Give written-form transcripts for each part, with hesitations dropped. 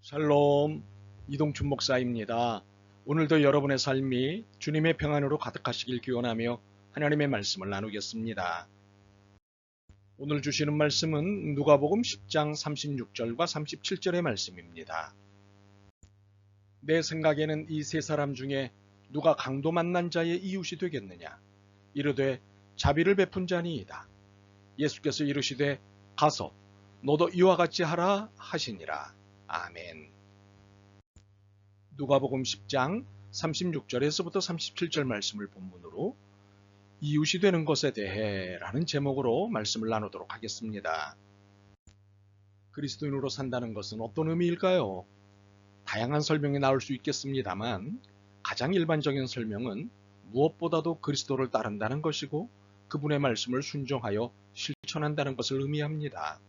샬롬, 이동춘 목사입니다. 오늘도 여러분의 삶이 주님의 평안으로 가득하시길 기원하며 하나님의 말씀을 나누겠습니다. 오늘 주시는 말씀은 누가복음 10장 36절과 37절의 말씀입니다. 내 생각에는 이 세 사람 중에 누가 강도 만난 자의 이웃이 되겠느냐? 이르되 자비를 베푼 자니이다. 예수께서 이르시되 가서 너도 이와 같이 하라 하시니라. 아멘. 누가복음 10장 36절에서부터 37절 말씀을 본문으로 이웃이 되는 것에 대해 라는 제목으로 말씀을 나누도록 하겠습니다. 그리스도인으로 산다는 것은 어떤 의미일까요? 다양한 설명이 나올 수 있겠습니다만 가장 일반적인 설명은 무엇보다도 그리스도를 따른다는 것이고 그분의 말씀을 순종하여 실천한다는 것을 의미합니다.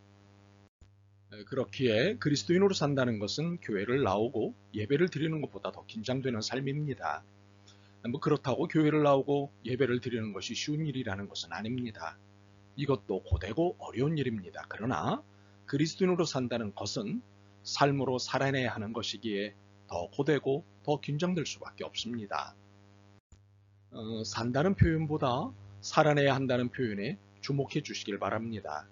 그렇기에 그리스도인으로 산다는 것은 교회를 나오고 예배를 드리는 것보다 더 긴장되는 삶입니다. 그렇다고 교회를 나오고 예배를 드리는 것이 쉬운 일이라는 것은 아닙니다. 이것도 고되고 어려운 일입니다. 그러나 그리스도인으로 산다는 것은 삶으로 살아내야 하는 것이기에 더 고되고 더 긴장될 수밖에 없습니다. 산다는 표현보다 살아내야 한다는 표현에 주목해 주시길 바랍니다.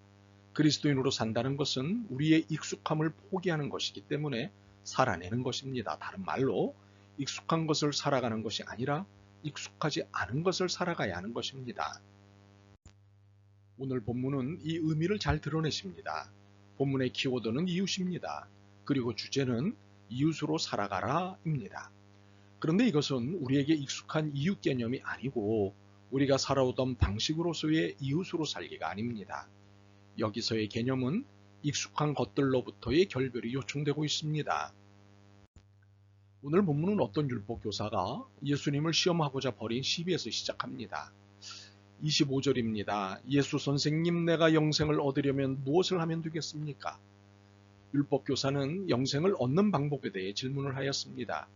그리스도인으로 산다는 것은 우리의 익숙함을 포기하는 것이기 때문에 살아내는 것입니다. 다른 말로 익숙한 것을 살아가는 것이 아니라 익숙하지 않은 것을 살아가야 하는 것입니다. 오늘 본문은 이 의미를 잘 드러내십니다. 본문의 키워드는 이웃입니다. 그리고 주제는 이웃으로 살아가라입니다. 그런데 이것은 우리에게 익숙한 이웃 개념이 아니고 우리가 살아오던 방식으로서의 이웃으로 살기가 아닙니다. 여기서의 개념은 익숙한 것들로부터의 결별이 요청되고 있습니다. 오늘 본문은 어떤 율법교사가 예수님을 시험하고자 벌인 시비에서 시작합니다. 25절입니다. 예수 선생님, 내가 영생을 얻으려면 무엇을 하면 되겠습니까? 율법교사는 영생을 얻는 방법에 대해 질문을 하였습니다.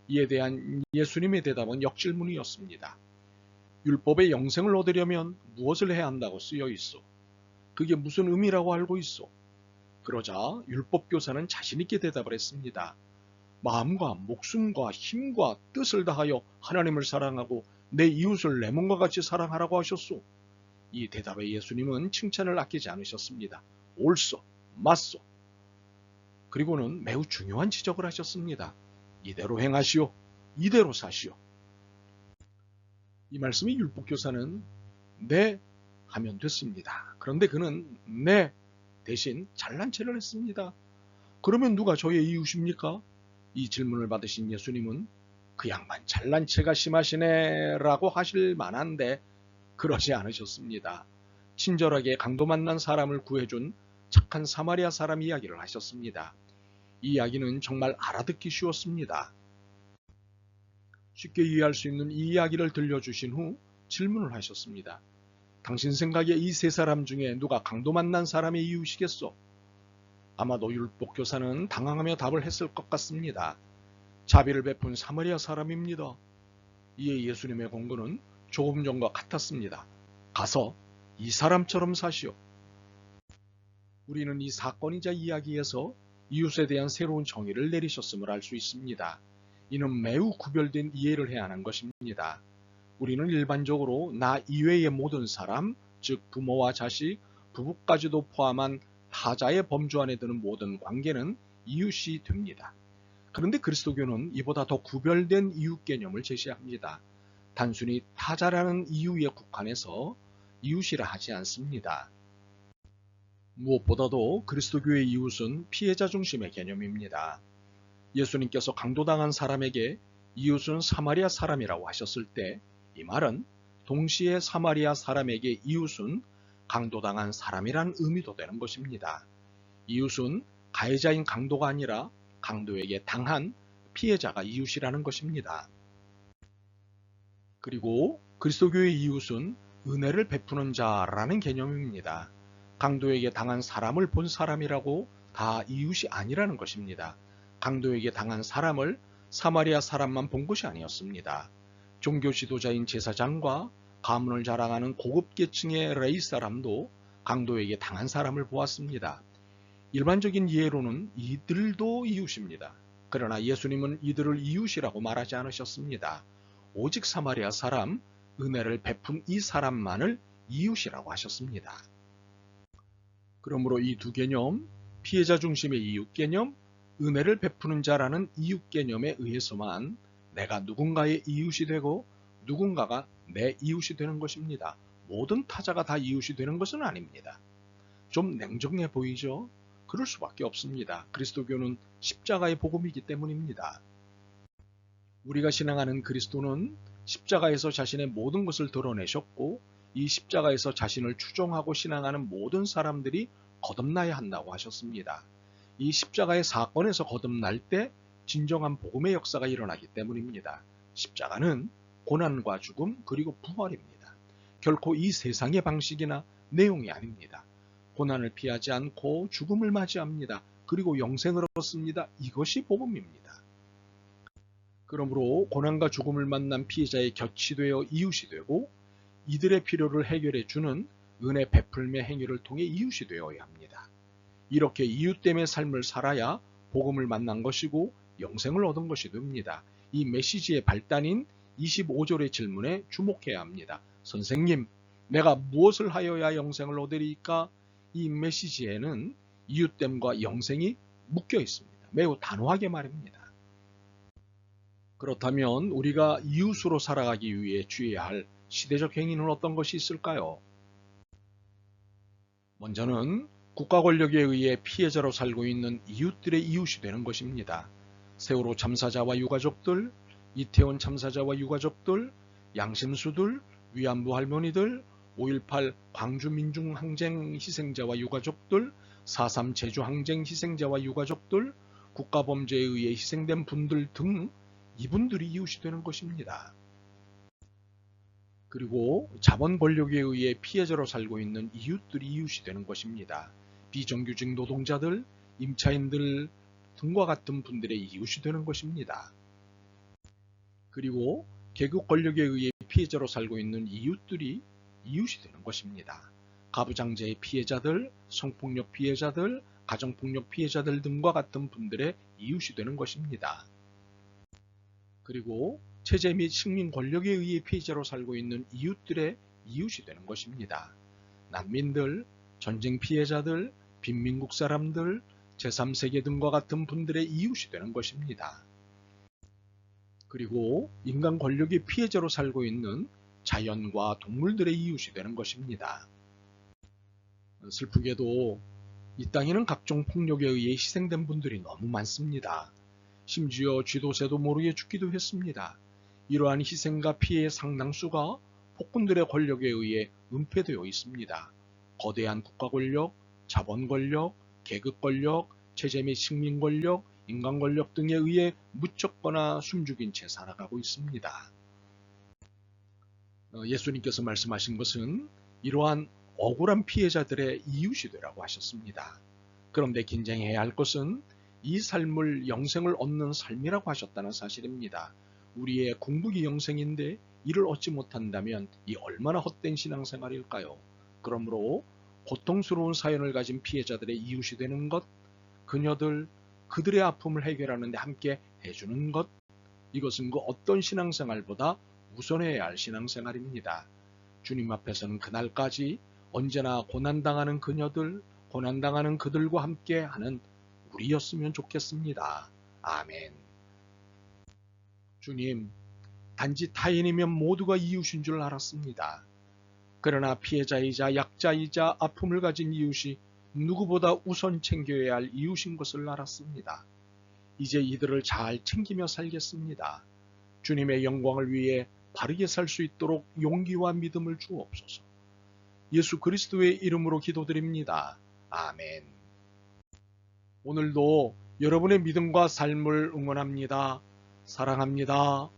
이에 대한 예수님의 대답은 역질문이었습니다. 율법에 영생을 얻으려면 무엇을 해야 한다고 쓰여 있어? 그게 무슨 의미라고 알고 있어? 그러자 율법교사는 자신있게 대답을 했습니다. 마음과 목숨과 힘과 뜻을 다하여 하나님을 사랑하고 내 이웃을 내 몸과 같이 사랑하라고 하셨소. 이 대답에 예수님은 칭찬을 아끼지 않으셨습니다. 옳소, 맞소. 그리고는 매우 중요한 지적을 하셨습니다. 이대로 행하시오. 이대로 사시오. 이 말씀이 율법교사는 네 하면 됐습니다. 그런데 그는 네 대신 잘난 체를 했습니다. 그러면 누가 저의 이웃입니까? 이 질문을 받으신 예수님은 그 양반 잘난 체가 심하시네 라고 하실 만한데 그러지 않으셨습니다. 친절하게 강도 만난 사람을 구해준 착한 사마리아 사람 이야기를 하셨습니다. 이 이야기는 정말 알아듣기 쉬웠습니다. 쉽게 이해할 수 있는 이 이야기를 들려주신 후 질문을 하셨습니다. 당신 생각에 이 세 사람 중에 누가 강도 만난 사람의 이웃이겠소? 아마도 율법교사는 당황하며 답을 했을 것 같습니다. 자비를 베푼 사마리아 사람입니다. 이에 예수님의 권고는 조금 전과 같았습니다. 가서 이 사람처럼 사시오. 우리는 이 사건이자 이야기에서 이웃에 대한 새로운 정의를 내리셨음을 알 수 있습니다. 이는 매우 구별된 이해를 해야 하는 것입니다. 우리는 일반적으로 나 이외의 모든 사람, 즉 부모와 자식, 부부까지도 포함한 타자의 범주 안에 드는 모든 관계는 이웃이 됩니다. 그런데 그리스도교는 이보다 더 구별된 이웃 개념을 제시합니다. 단순히 타자라는 이유에 국한해서 이웃이라 하지 않습니다. 무엇보다도 그리스도교의 이웃은 피해자 중심의 개념입니다. 예수님께서 강도당한 사람에게 이웃은 사마리아 사람이라고 하셨을 때 이 말은 동시에 사마리아 사람에게 이웃은 강도당한 사람이란 의미도 되는 것입니다. 이웃은 가해자인 강도가 아니라 강도에게 당한 피해자가 이웃이라는 것입니다. 그리고 그리스도교의 이웃은 은혜를 베푸는 자라는 개념입니다. 강도에게 당한 사람을 본 사람이라고 다 이웃이 아니라는 것입니다. 강도에게 당한 사람을 사마리아 사람만 본 것이 아니었습니다. 종교 지도자인 제사장과 가문을 자랑하는 고급 계층의 레위 사람도 강도에게 당한 사람을 보았습니다. 일반적인 이해로는 이들도 이웃입니다. 그러나 예수님은 이들을 이웃이라고 말하지 않으셨습니다. 오직 사마리아 사람, 은혜를 베푼 이 사람만을 이웃이라고 하셨습니다. 그러므로 이 두 개념, 피해자 중심의 이웃 개념, 은혜를 베푸는 자라는 이웃 개념에 의해서만 내가 누군가의 이웃이 되고 누군가가 내 이웃이 되는 것입니다. 모든 타자가 다 이웃이 되는 것은 아닙니다. 좀 냉정해 보이죠? 그럴 수밖에 없습니다. 그리스도교는 십자가의 복음이기 때문입니다. 우리가 신앙하는 그리스도는 십자가에서 자신의 모든 것을 드러내셨고 이 십자가에서 자신을 추종하고 신앙하는 모든 사람들이 거듭나야 한다고 하셨습니다. 이 십자가의 사건에서 거듭날 때 진정한 복음의 역사가 일어나기 때문입니다. 십자가는 고난과 죽음 그리고 부활입니다. 결코 이 세상의 방식이나 내용이 아닙니다. 고난을 피하지 않고 죽음을 맞이합니다. 그리고 영생을 얻습니다. 이것이 복음입니다. 그러므로 고난과 죽음을 만난 피해자의 곁이 되어 이웃이 되고 이들의 필요를 해결해 주는 은혜 베풀매 행위를 통해 이웃이 되어야 합니다. 이렇게 이웃됨의 삶을 살아야 복음을 만난 것이고 영생을 얻은 것이 됩니다. 이 메시지의 발단인 25절의 질문에 주목해야 합니다. 선생님, 내가 무엇을 하여야 영생을 얻으리까? 이 메시지에는 이웃됨과 영생이 묶여 있습니다. 매우 단호하게 말입니다. 그렇다면 우리가 이웃으로 살아가기 위해 취해야 할 시대적 행위는 어떤 것이 있을까요? 먼저는 국가 권력에 의해 피해자로 살고 있는 이웃들의 이웃이 되는 것입니다. 세월호 참사자와 유가족들, 이태원 참사자와 유가족들, 양심수들, 위안부 할머니들, 5.18 광주민중항쟁 희생자와 유가족들, 4.3 제주항쟁 희생자와 유가족들, 국가범죄에 의해 희생된 분들 등 이분들이 이웃이 되는 것입니다. 그리고 자본 권력에 의해 피해자로 살고 있는 이웃들이 이웃이 되는 것입니다. 비정규직 노동자들, 임차인들 등과 같은 분들의 이웃이 되는 것입니다. 그리고 계급 권력에 의해 피해자로 살고 있는 이웃들이 이웃이 되는 것입니다. 가부장제의 피해자들, 성폭력 피해자들, 가정폭력 피해자들 등과 같은 분들의 이웃이 되는 것입니다. 그리고 체제 및 식민 권력에 의해 피해자로 살고 있는 이웃들의 이웃이 되는 것입니다. 난민들, 전쟁 피해자들, 빈민국 사람들, 제3세계 등과 같은 분들의 이웃이 되는 것입니다. 그리고 인간 권력의 피해자로 살고 있는 자연과 동물들의 이웃이 되는 것입니다. 슬프게도 이 땅에는 각종 폭력에 의해 희생된 분들이 너무 많습니다. 심지어 쥐도새도 모르게 죽기도 했습니다. 이러한 희생과 피해의 상당수가 폭군들의 권력에 의해 은폐되어 있습니다. 거대한 국가 권력, 자본 권력, 계급 권력, 체제 및 식민 권력, 인간 권력 등에 의해 묻혔거나 숨죽인 채 살아가고 있습니다. 예수님께서 말씀하신 것은 이러한 억울한 피해자들의 이웃이 되라고 하셨습니다. 그런데 긴장해야 할 것은 이 삶을 영생을 얻는 삶이라고 하셨다는 사실입니다. 우리의 궁극이 영생인데 이를 얻지 못한다면 이 얼마나 헛된 신앙생활일까요? 그러므로 고통스러운 사연을 가진 피해자들의 이웃이 되는 것, 그들의 아픔을 해결하는 데 함께 해주는 것, 이것은 그 어떤 신앙생활보다 우선해야 할 신앙생활입니다. 주님 앞에서는 그날까지 언제나 고난당하는 고난당하는 그들과 함께 하는 우리였으면 좋겠습니다. 아멘. 주님, 단지 타인이면 모두가 이웃인 줄 알았습니다. 그러나 피해자이자 약자이자 아픔을 가진 이웃이 누구보다 우선 챙겨야 할 이웃인 것을 알았습니다. 이제 이들을 잘 챙기며 살겠습니다. 주님의 영광을 위해 바르게 살 수 있도록 용기와 믿음을 주옵소서. 예수 그리스도의 이름으로 기도드립니다. 아멘. 오늘도 여러분의 믿음과 삶을 응원합니다. 사랑합니다.